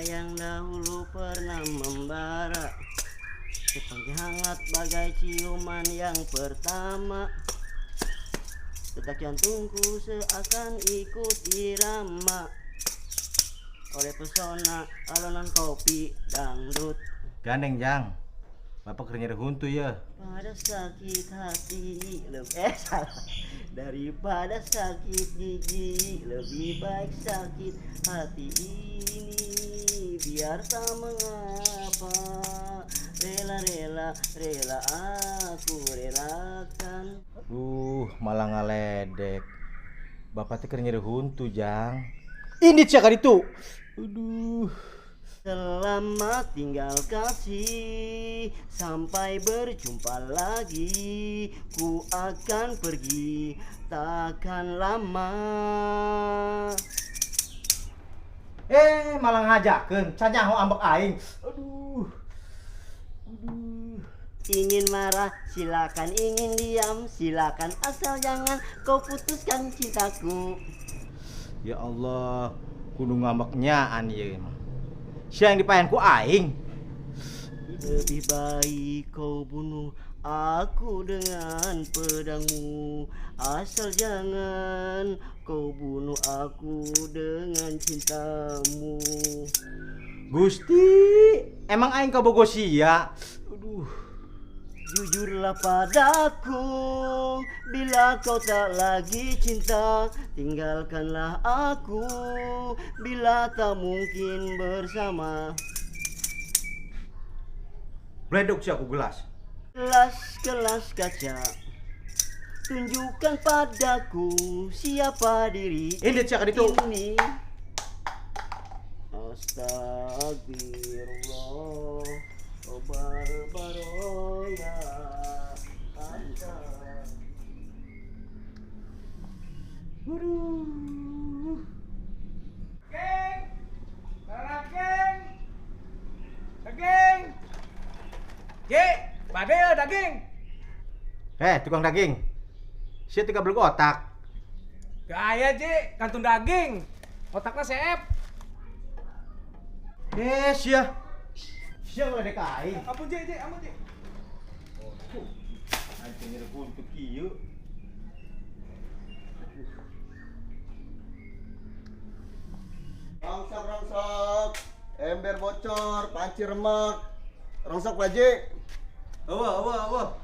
yang dahulu pernah membara, seperti hangat bagai ciuman yang pertama. Detak jantungku seakan ikut irama oleh pesona alunan kopi dangdut. Gandeng Jang, bapak kerja huntu ya. Pada sakit hati salah. Daripada sakit gigi, lebih baik sakit hati ini. Biar tak mengapa, rela aku relakan. Malah ngaledek. Bapak teh kerja huntu Jang. Ini cakar itu. Aduh. Selamat tinggal kasih, sampai berjumpa lagi. Ku akan pergi, takkan lama. Malah ngajakeun, can nyaho ambek aing. Aduh. Ingin marah silakan, ingin diam silakan, asal jangan kau putuskan cintaku. Ya Allah, kudu ngambeknyaan ieu mah. Sia yang dipaen ku aing. Lebih baik kau bunuh aku dengan pedangmu, asal jangan kau bunuh aku dengan cintamu. Gusti, emang aing kabogo sia? Aduh. Jujurlah padaku, bila kau tak lagi cinta, tinggalkanlah aku, bila tak mungkin bersama. Bledok sih aku gelas. Kelas kaca, tunjukkan padaku siapa diri Ini cakar itu. ini. Astagfirullah, baroya anta. Geng, tarak geng, daging, badai daging. Tukang daging. Sia 30 otak. Gaya kantung daging, otaknya seep. Sia. Sia ngeledek aing. Ampun ampun Anjing ngerebut kieu. Rongsok, ember bocor, panci remek. Rongsok Pak Ji. Awa.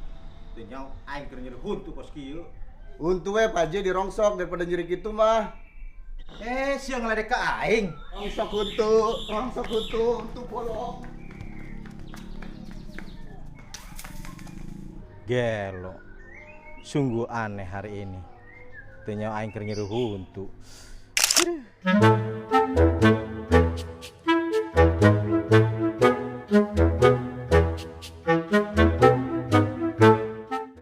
Teu nyau aing keur nyeureun huntu kos kieu. Untu we Pak Ji dirongsok daripada nyeri gitu mah. Sia ngeledek ka aing. Rongsok untu bolong. Gelo. Sungguh aneh hari ini. Teu nyau aing keur nyeureun huntu.